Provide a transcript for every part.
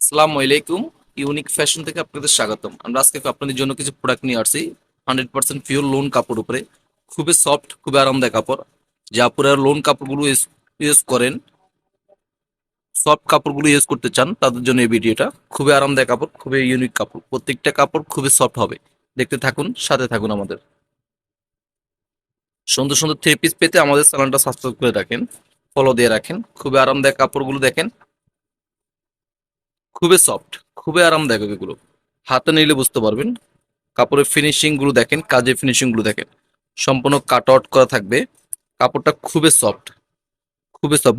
আসসালামু আলাইকুম। Unique fashion থেকে আপনাদের স্বাগতম। আমরা আজকে আপনাদের জন্য কিছু প্রোডাক্ট নিয়ে আসছি 100% পিওর লোন কাপড় উপরে। খুবই সফট, খুবই আরামদায়ক কাপড়। যা আপনারা লোন কাপড়গুলো ইউজ করেন, সফট কাপড়গুলো ইউজ করতে চান তাদের জন্য এই ভিডিওটা। খুবই আরামদায়ক কাপড়, খুবই ইউনিক কাপড়। প্রত্যেকটা কাপড় খুবই সফট হবে। দেখতে থাকুন, সাথে থাকুন আমাদের। সুন্দর সুন্দর থ্রি পিস পেতে আমাদের চ্যানেলটা সাবস্ক্রাইব করে রাখেন, ফলো দিয়ে রাখেন। খুবই আরামদায়ক কাপড়গুলো দেখেন, খুবই সফট, খুবই আরামদায়ক এগুলো। হাতে নিলে বুঝতে পারবেন। কাপড়ের ফিনিশিং গুলো দেখেন, কাজের ফিনিশিং গুলো দেখেন। সম্পূর্ণ কাট আউট করা থাকবে। কাপড়টা খুবই সফট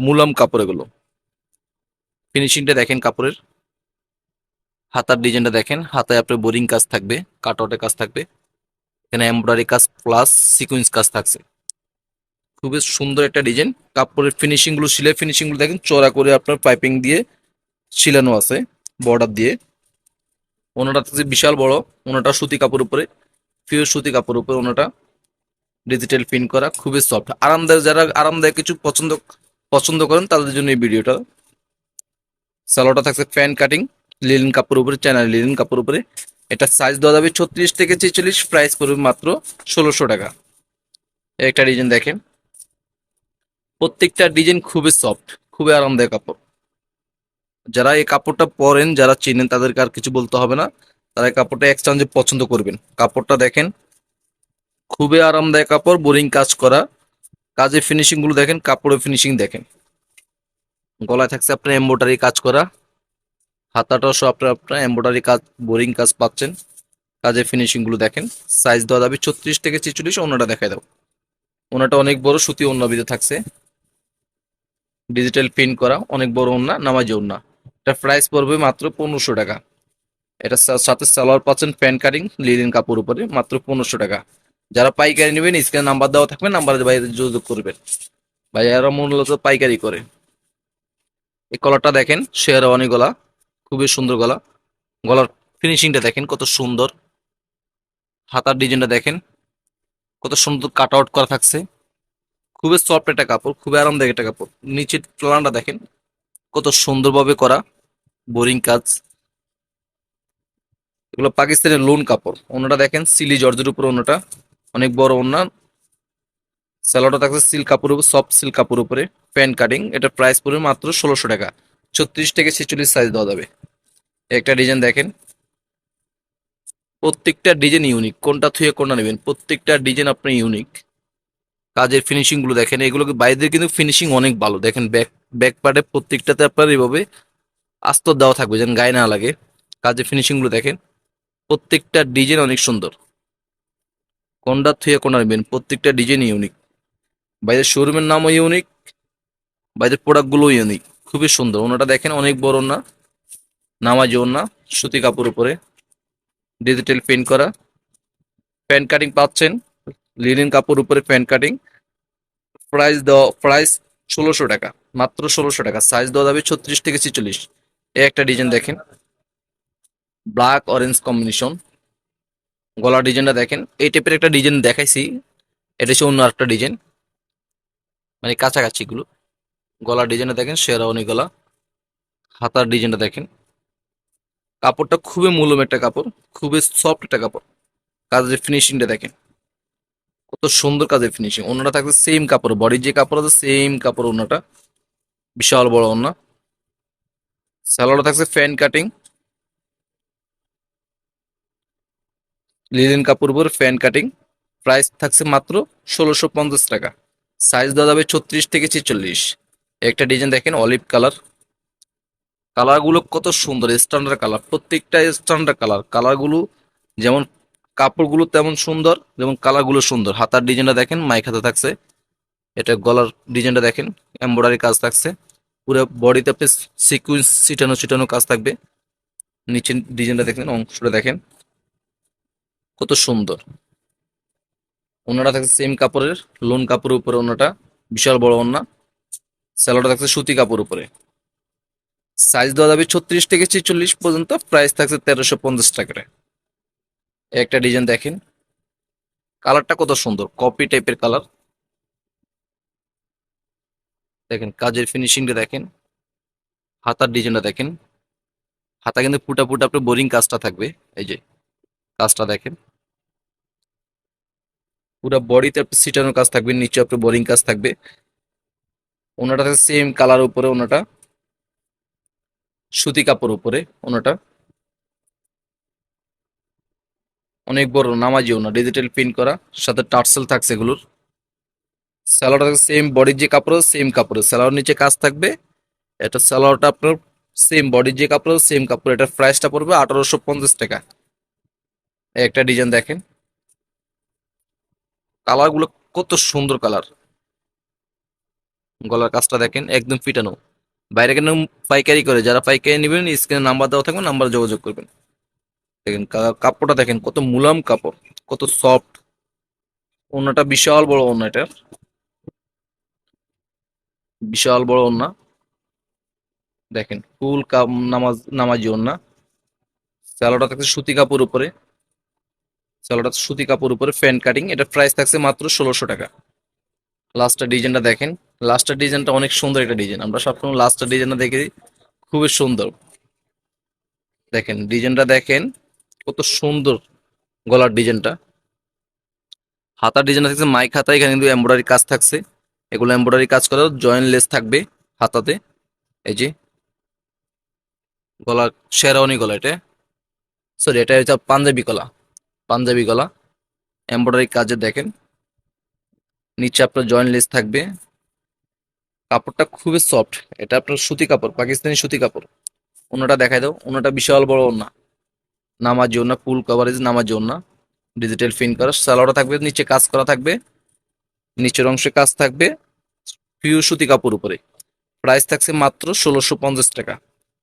মুলাম কাপড় এগুলো। ফিনিশিংটা দেখেন কাপড়ের। হাতার ডিজাইনটা দেখেন, হাতায় আপনার বোরিং কাজ থাকবে, কাট আউটের কাজ থাকবে। এখানে এমব্রয়ডারি কাজ প্লাস সিকোয়েন্স কাজ থাকছে। খুবই সুন্দর একটা ডিজাইন। কাপড়ের ফিনিশিং গুলো, সেলাই ফিনিশিং গুলো দেখেন, চড়া করে আপনার পাইপিং দিয়ে ছিলানো আছে, বর্ডার দিয়ে। ওনাটা থাকছে বিশাল বড়। ওনাটা সুতি কাপড় উপরে, পিওর সুতি কাপড় উপরে ওনাটা। ডিজিটাল প্রিন্ট করা, খুবই সফট আরামদায়ক। যারা আরামদায়ক কিছু পছন্দ পছন্দ করেন তাদের জন্য এই ভিডিওটা। সালোয়ারটা থাকছে ফ্যান কাটিং, লিনেন কাপড় উপরে, চায়না লিনেন কাপড় উপরে। এটা সাইজ দেওয়া যাবে 36 থেকে 46, প্রাইস পড়বে মাত্র 1600 টাকা। একটা ডিজাইন দেখেন, প্রত্যেকটা ডিজাইন খুবই সফট, খুবই আরামদায়ক কাপড়। যারা এই কাপড়টা পরেন, যারা চেনেন, তাদেরকে আর কিছু বলতে হবে না। তারা এই কাপড়টা এক্সচেঞ্জে পছন্দ করবেন। কাপড়টা দেখেন, খুবই আরামদায়ক কাপড়, বোরিং কাজ করা। কাজের ফিনিশিং গুলো দেখেন, কাপড়ের ফিনিশিং দেখেন। গলায় থাকছে আপনার এমব্রয়ডারি কাজ করা। হাতাটাও সব আপনার আপনার এমব্রয়ডারি কাজ, বোরিং কাজ পাচ্ছেন। কাজের ফিনিশিং গুলো দেখেন। সাইজ দেওয়া যাবে 36 থেকে 46। ওনাটা দেখাই দাও। ওনাটা অনেক বড় সুতি ওন্না ভিতরে থাকছে, ডিজিটাল প্রিন্ট করা, অনেক বড় ওন্না, নামাজি ওন্না। এটা প্রাইস পড়বে মাত্র 1500 টাকা। এটা সাথে সালোয়ার পাচ্ছেন প্যান্ট কাটিং লিনেন কাপড় উপরে, মাত্র 1500 টাকা। যারা পাইকারি নেবেন, স্ক্রিনে নাম্বার দেওয়া থাকবে, নাম্বারে বাইরে যোগাযোগ করবেন। ভাইয়ারা মূলত পাইকারি করে। এই কলারটা দেখেন, শেরওয়ানি গলা, খুবই সুন্দর গলা। গলার ফিনিশিংটা দেখেন কত সুন্দর। হাতার ডিজাইনটা দেখেন, কত সুন্দর কাট আউট করা থাকছে। খুবই সফট একটা কাপড়, খুবই আরামদায়ক একটা কাপড়। নিচের প্লানটা দেখেন, কত সুন্দরভাবে করা, বোরিং কাজ। এগুলো পাকিস্তানের লোন কাপড়। ওনাটা দেখেন সিলি জর্জের উপর ওনাটা, অনেক বড় ওনা। স্যালোটা থাকছে সিল্ক কাপড়ের উপর, সফট সিল্ক কাপড়ের উপরে। Pant cutting. এটা প্রাইস পড়বে মাত্র 1600 টাকা। 36 থেকে 46 সাইজ দেওয়া যাবে। একটা ডিজাইন দেখেন, প্রত্যেকটা ডিজাইন ইউনিক। কোনটা থুয়ে কোনটা নেবেন, প্রত্যেকটা ডিজাইন আপনি ইউনিক। কাজের ফিনিশিং গুলো দেখেন, এগুলোকে বাইরের কিন্তু ফিনিশিং অনেক ভালো। দেখেন ব্যাক ব্যাক পার্টে প্রত্যেকটাতে আপনার এইভাবে আস্তর দেওয়া থাকবে, যেন গায়ে না লাগে। কাজের ফিনিশিং গুলো দেখেন, প্রত্যেকটা ডিজাইন অনেক সুন্দর। কোনটা থুয়ে কোনটা নেবেন, প্রত্যেকটা ডিজাইন ইউনিক। বাইরের শোরুমের নামও ইউনিক, বাইরের প্রোডাক্ট গুলো ইউনিক। খুবই সুন্দর। ওনাটা দেখেন, অনেক বড় না, নামাজি ওনা, সুতি কাপড় উপরে, ডিজিটাল প্রিন্ট করা। প্যান্ট কাটিং পাচ্ছেন, লিনেন কাপড় উপরে প্যান্ট কাটিং। প্রাইস 1600 টাকা, মাত্র 1600 টাকা। সাইজ দেওয়া যাবে 36 থেকে 46। এই একটা ডিজাইন দেখেন, ব্ল্যাক অরেঞ্জ কম্বিনেশন। গলার ডিজাইনটা দেখেন, এই টাইপের একটা ডিজাইন দেখাইছি। এটা হচ্ছে অন্য একটা ডিজাইন, মানে কাছাকাছি গুলো। গলার ডিজাইনটা দেখেন, শেরওয়ানি গলা। হাতার ডিজাইনটা দেখেন। কাপড়টা খুবই মূল্যম একটা কাপড়, খুবই সফট একটা কাপড়। কাজের ফিনিশিংটা দেখেন, কত সুন্দর কাজের ফিনিশিং। অন্যটা থাকছে সেম কাপড়, বডির যে কাপড় আছে সেম কাপড় অন্যটা। বিশাল বড় অন্য। স্যালোয়ারটা থাকছে ফ্যান কাটিং, লিনেন কাপড় উপর ফ্যান কাটিং। প্রাইস থাকছে মাত্র 1650 টাকা। সাইজ দেওয়া যাবে 36 থেকে 46। একটা ডিজাইন দেখেন, অলিভ কালার। কালারগুলো কত সুন্দর, স্ট্যান্ডার্ড কালার, প্রত্যেকটা স্ট্যান্ডার্ড কালার। কালারগুলো যেমন, কাপড়গুলো তেমন সুন্দর, যেমন কালারগুলো সুন্দর। হাতার ডিজাইনটা দেখেন, মাইক হাতা থাকছে। এটা গলার ডিজাইনটা দেখেন, এমব্রয়ডারি কাজ থাকছে। পুরো বডিতে আপনি সিকুয়েন্স ছিটানো ছিটানো কাজ থাকবে। নিচের ডিজাইনটা দেখেন, অংশটা দেখেন, কত সুন্দর। ওনাটা থাকছে সেম কাপড়ের, লোন কাপড়ের উপরে ওনাটা, বিশাল বড় ওনা। স্যালোটা থাকছে সুতি কাপড় উপরে। সাইজ দেওয়া যাবে 36 থেকে 46 পর্যন্ত। প্রাইস থাকছে 1350 টাকা। একটা ডিজাইন দেখেন, কালারটা কত সুন্দর, কপি টাইপের কালার। দেখেন কাজের ফিনিশিংটা দেখেন, হাতার ডিজাইনটা দেখেন। হাতা কিন্তু ফুটা ফুটা আপনার বোরিং কাজটা থাকবে। এই যে কাজটা দেখেন, পুরো বডিতে আপনার সিটানোর কাজ থাকবে, নিচে আপনার বোরিং কাজ থাকবে। ওনাটা সেম কালার উপরে, ওনাটা সুতি কাপড় উপরে, ওনাটা অনেক বড় নামাজি ওনা, ডিজিটাল প্রিন্ট করা, সাথে টার্সেল থাকছে এগুলোর। স্যালোয়ারটা সেম বডির যে কাপড় সেম কাপড়ে স্যালোয়ার নিচে কাজ থাকবে। এটা স্যালোয়ারটা আপনার সেম বডির যে কাপড় সেম কাপড়, এটার প্রাইসটা পড়বে 1850 টাকা। এই একটা ডিজাইন দেখেন, কালার গুলো কত সুন্দর কালার। গলার কাজটা দেখেন একদম ফিটানো। বাইরে কেন পাইকারি করে, যারা পাইকারি নেবেন স্ক্রিনে নাম্বার দেওয়া থাকবে, নাম্বার যোগাযোগ করবেন। দেখেন কাপড়টা দেখেন কত মুলাম কাপড়, কত সফট। ওড়নাটা বিশাল বড় ওড়না, এটা বিশাল বড় ওড়না। দেখেন ফুল নামাজি ওড়না। স্যালোটা থাকছে সুতি কাপড় উপরে, স্যালোটা সুতি কাপড় উপরে ফ্যান কাটিং, এটা প্রাইস থাকছে মাত্র 1600 টাকা। লাস্টের ডিজাইনটা দেখেন, লাস্টের ডিজাইনটা অনেক সুন্দর একটা ডিজাইন, আমরা সবসময় লাস্টের ডিজাইনটা দেখে দিই, খুবই সুন্দর। দেখেন ডিজাইনটা দেখেন কত সুন্দর, গলার ডিজাইনটা। হাতার ডিজাইনটা থাকছে মাইক হাতা, এখানে কিন্তু এমব্রয়ডারি কাজ থাকছে, এগুলো এমব্রয়ডারি কাজ করা, জয়েন্ট লেস থাকবে হাতাতে। এই যে গলা, শেরওয়ানি গলা এটা, সরি এটা হচ্ছে পাঞ্জাবি গলা, পাঞ্জাবি গলা। এমব্রয়ডারি কাজে দেখেন, নিচে আপনার জয়েন্ট লেস থাকবে। কাপড়টা খুবই সফট, এটা আপনার সুতি কাপড়, পাকিস্তানি সুতি কাপড়। ওনাটা দেখাই দাও, ওনাটা বিশাল বড় ওনা, নামাজি ওনা, ফুল কভারেজ নামাজি ওনা, ডিজিটাল প্রিন্ট করা। সালোয়ারটা থাকবে নিচে কাজ করা থাকবে, নিচের অংশে কাজ থাকবে, পিওর সুতি কাপড় উপরে। প্রাইস থাকছে মাত্র 1650 টাকা,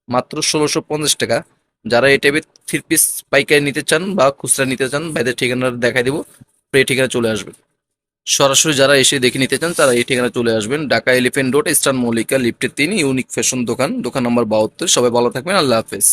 মাত্র 1650 টাকা। যারা এই টাইপের থ্রি পিস পাইকারি নিতে চান বা খুচরা নিতে চান, ভাইদের ঠিকানা দেখাই দিব, এই ঠিকানা চলে আসবেন। সরাসরি যারা এসে দেখে নিতে চান তারা এই ঠিকানা চলে আসবেন, Dhaka elephant road, eastern Mallika লিফটের 3, ইউনিক ফ্যাশন দোকান, দোকান নম্বর 72। সবাই ভালো থাকবেন, আল্লাহ হাফেজ।